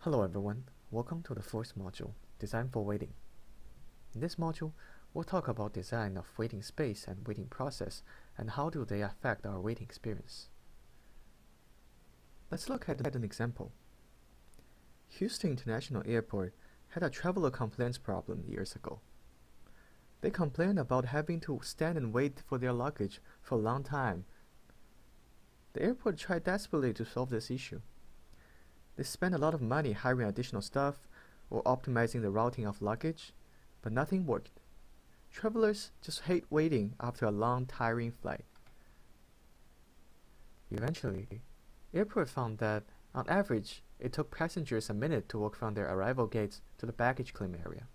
Hello everyone, welcome to the fourth module, Design for Waiting. In this module, we'll talk about design of waiting space and waiting process and how do they affect our waiting experience. Let's look at an example. Houston International Airport had a traveler complaints problem years ago. They complained about having to stand and wait for their luggage for a long time. The airport tried desperately to solve this issue. They spent a lot of money hiring additional staff or optimizing the routing of luggage, but nothing worked. Travelers just hate waiting after a long, tiring flight. Eventually, airport found that, on average, it took passengers a minute to walk from their arrival gates to the baggage claim area.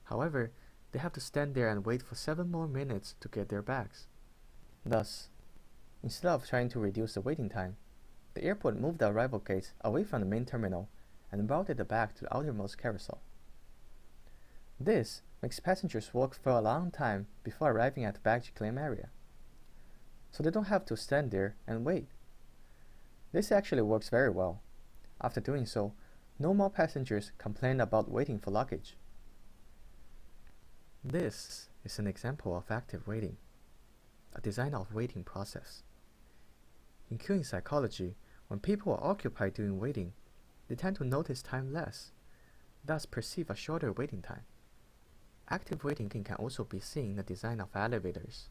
However, they have to stand there and wait for 7 more minutes to get their bags. Thus, instead of trying to reduce the waiting time, the airport moved the arrival gates away from the main terminal and routed the bag to the outermost carousel. This makes passengers walk for a long time before arriving at the baggage claim area, so they don't have to stand there and wait. This actually works very well. After doing so, no more passengers complain about waiting for luggage. This is an example of active waiting, a design of waiting process. In queuing psychology, when people are occupied during waiting, they tend to notice time less, thus perceive a shorter waiting time. Active waiting can also be seen in the design of elevators.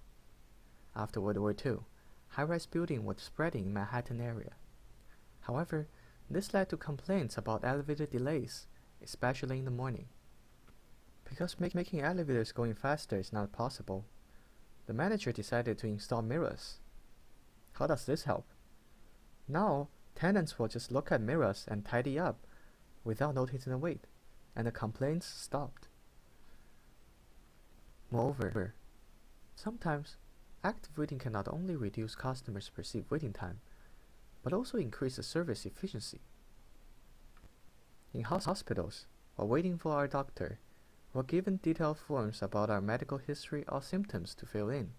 After World War II, high-rise buildings were spreading in Manhattan area. However, this led to complaints about elevator delays, especially in the morning. Because making elevators going faster is not possible, the manager decided to install mirrors. How does this help? Now, tenants will just look at mirrors and tidy up without noticing the wait, and the complaints stopped. Moreover, sometimes active waiting can not only reduce customers' perceived waiting time, but also increase the service efficiency. In hospitals, while waiting for our doctor, we're given detailed forms about our medical history or symptoms to fill in.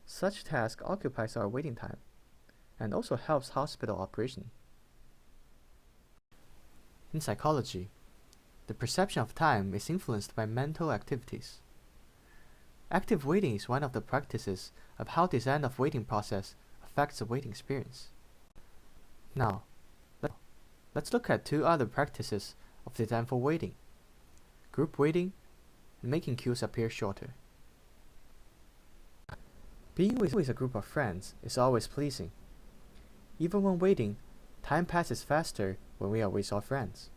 Such task occupies our waiting time and also helps hospital operation. In psychology, the perception of time is influenced by mental activities. Active waiting is one of the practices of how design of waiting process affects the waiting experience. Now, let's look at 2 other practices of design for waiting: group waiting and making queues appear shorter. Being with a group of friends is always pleasing. Even when waiting, time passes faster when we are with our friends.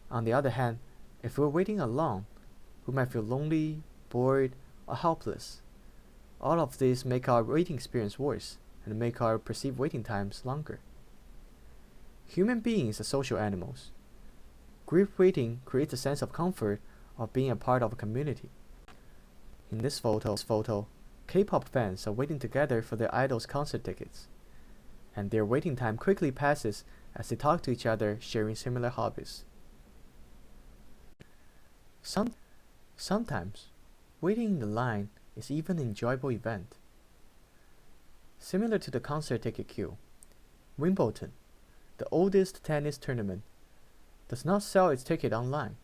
On the other hand, if we're waiting alone, we might feel lonely, bored, or helpless. All of these make our waiting experience worse and make our perceived waiting times longer. Human beings are social animals. Group waiting creates a sense of comfort of being a part of a community. In this photo, K-pop fans are waiting together for their idol's concert tickets, and their waiting time quickly passes as they talk to each other, sharing similar hobbies. Sometimes, waiting in the line is even an enjoyable event. Similar to the concert ticket queue, Wimbledon, the oldest tennis tournament, does not sell its ticket online.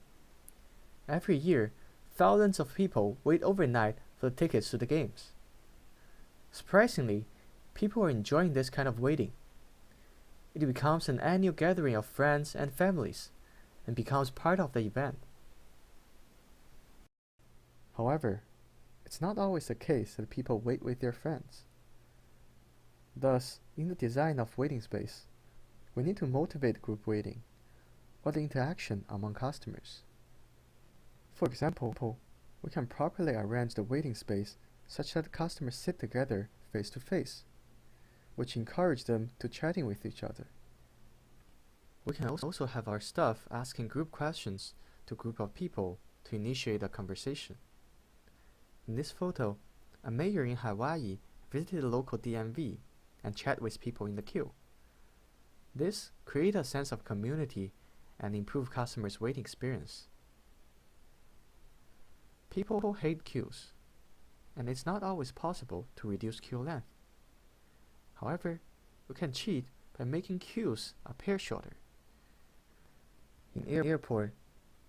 Every year, thousands of people wait overnight for the tickets to the games. Surprisingly, people are enjoying this kind of waiting. It becomes an annual gathering of friends and families and becomes part of the event. However, it's not always the case that people wait with their friends. Thus, in the design of waiting space, we need to motivate group waiting or the interaction among customers. For example, we can properly arrange the waiting space such that customers sit together face to face, which encourage them to chatting with each other. We can also have our staff asking group questions to a group of people to initiate a conversation. In this photo, a mayor in Hawaii visited a local DMV and chat with people in the queue. This created a sense of community and improved customers' waiting experience. People hate queues, and it's not always possible to reduce queue length. However, we can cheat by making queues appear shorter. In airport,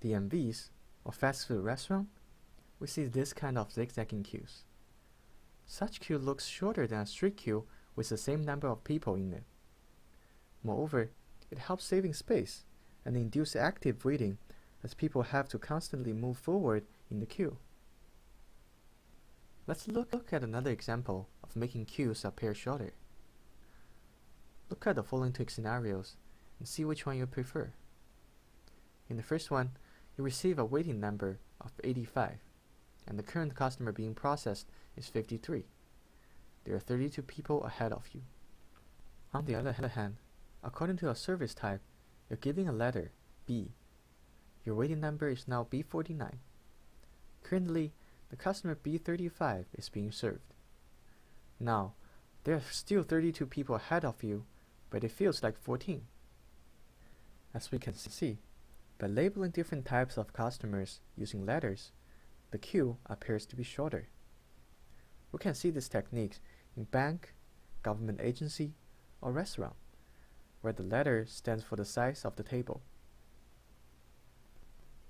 DMVs, or fast food restaurant, we see this kind of zigzagging queues. Such queue looks shorter than a street queue with the same number of people in it. Moreover, it helps saving space and induce active waiting as people have to constantly move forward in the queue. Let's look at another example of making queues appear shorter. Look at the following two scenarios and see which one you prefer. In the first one, you receive a waiting number of 85, and the current customer being processed is 53. There are 32 people ahead of you. On the other hand, according to a service type, you're giving a letter, B. Your waiting number is now B49. Currently, the customer B35 is being served. Now, there are still 32 people ahead of you, but it feels like 14. As we can see, by labeling different types of customers using letters, the queue appears to be shorter. We can see this technique in bank, government agency, or restaurant, where the letter stands for the size of the table.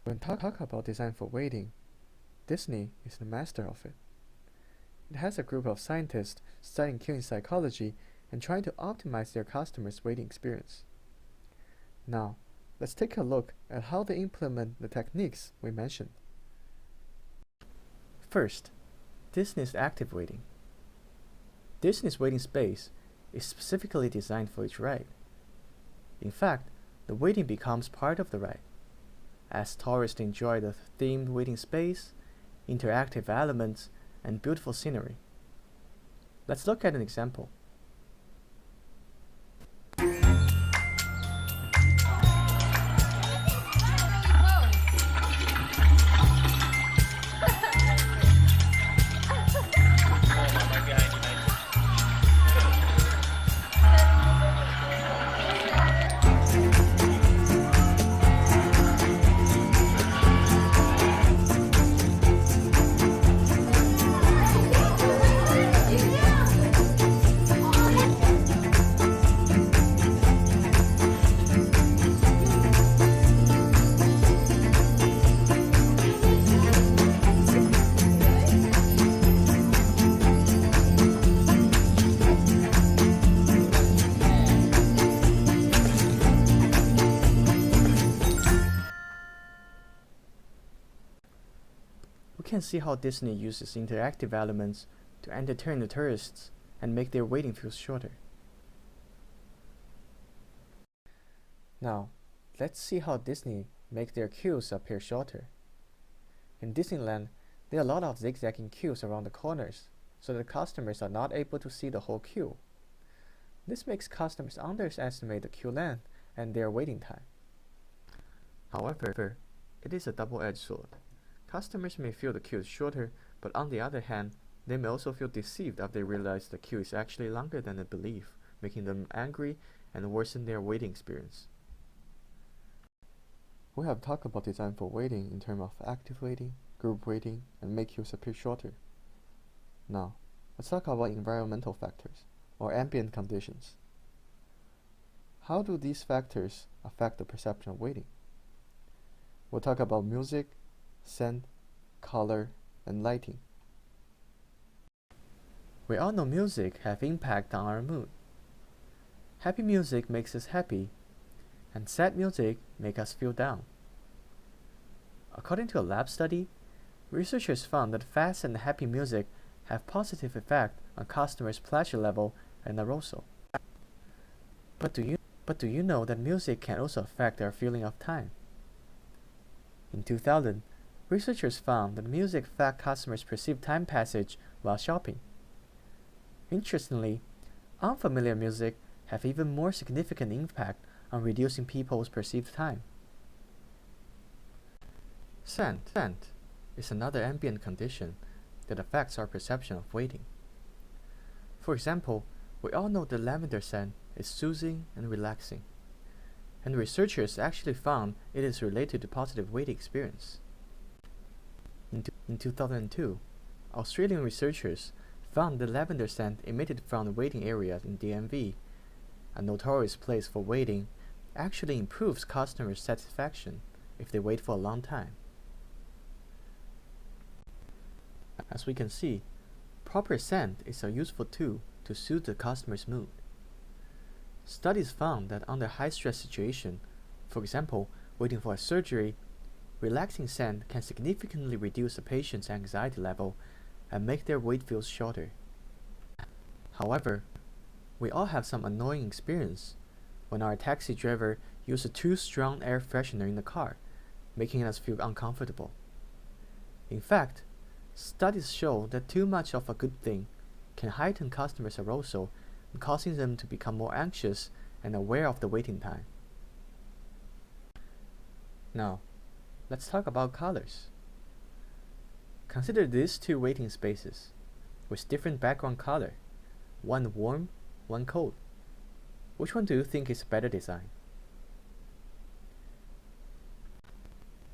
When talk about design for waiting, Disney is the master of it. It has a group of scientists studying queuing psychology and trying to optimize their customers' waiting experience. Now, let's take a look at how they implement the techniques we mentioned. First, Disney's active waiting. Disney's waiting space is specifically designed for each ride. In fact, the waiting becomes part of the ride, as tourists enjoy the themed waiting space, interactive elements, and beautiful scenery. Let's look at an example. We can see how Disney uses interactive elements to entertain the tourists and make their waiting feel shorter. Now, let's see how Disney make their queues appear shorter. In Disneyland, there are a lot of zigzagging queues around the corners, so that customers are not able to see the whole queue. This makes customers underestimate the queue length and their waiting time. However, it is a double-edged sword. Customers may feel the queue is shorter, but on the other hand, they may also feel deceived if they realize the queue is actually longer than they believe, making them angry and worsen their waiting experience. We have talked about design for waiting in terms of active waiting, group waiting, and make queues appear shorter. Now, let's talk about environmental factors, or ambient conditions. How do these factors affect the perception of waiting? We'll talk about music, scent, color, and lighting. We all know music have impact on our mood. Happy music makes us happy, and sad music makes us feel down. According to a lab study, researchers found that fast and happy music have positive effect on customers' pleasure level and arousal. But do you know that music can also affect our feeling of time? In 2000, researchers found that music affects customers' perceived time passage while shopping. Interestingly, unfamiliar music have even more significant impact on reducing people's perceived time. Scent is another ambient condition that affects our perception of waiting. For example, we all know that lavender scent is soothing and relaxing, and researchers actually found it is related to positive waiting experience. In 2002, Australian researchers found the lavender scent emitted from the waiting areas in DMV, a notorious place for waiting, actually improves customer satisfaction if they wait for a long time. As we can see, proper scent is a useful tool to suit the customer's mood. Studies found that under high-stress situations, for example, waiting for a surgery, relaxing scent can significantly reduce a patient's anxiety level and make their wait feel shorter. However, we all have some annoying experience when our taxi driver uses too strong air freshener in the car, making us feel uncomfortable. In fact, studies show that too much of a good thing can heighten customers' arousal, causing them to become more anxious and aware of the waiting time. Now, let's talk about colors. Consider these two waiting spaces with different background color, one warm, one cold. Which one do you think is a better design?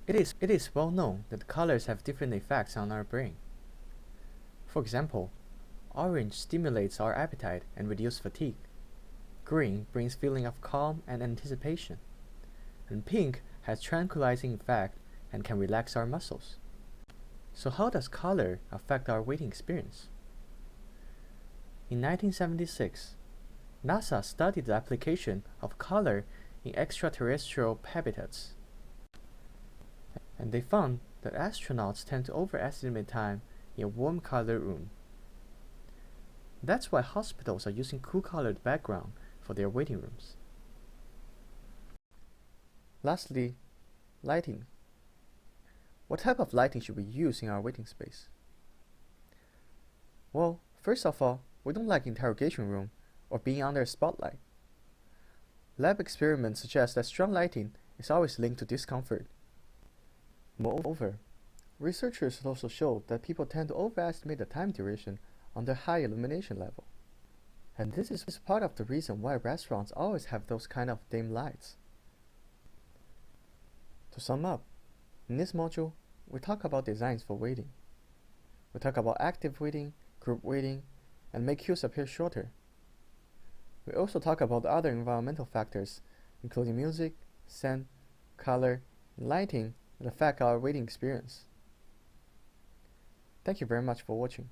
It is well known that colors have different effects on our brain. For example, orange stimulates our appetite and reduces fatigue. Green brings feeling of calm and anticipation. And pink has tranquilizing effect and can relax our muscles. So how does color affect our waiting experience? In 1976, NASA studied the application of color in extraterrestrial habitats. And they found that astronauts tend to overestimate time in a warm colored room. That's why hospitals are using cool colored background for their waiting rooms. Lastly, lighting. What type of lighting should we use in our waiting space? Well, first of all, we don't like interrogation room or being under a spotlight. Lab experiments suggest that strong lighting is always linked to discomfort. Moreover, researchers also showed that people tend to overestimate the time duration under high illumination level. And this is part of the reason why restaurants always have those kind of dim lights. To sum up, in this module, we talk about designs for waiting. We talk about active waiting, group waiting, and make queues appear shorter. We also talk about other environmental factors, including music, scent, color, and lighting that affect our waiting experience. Thank you very much for watching.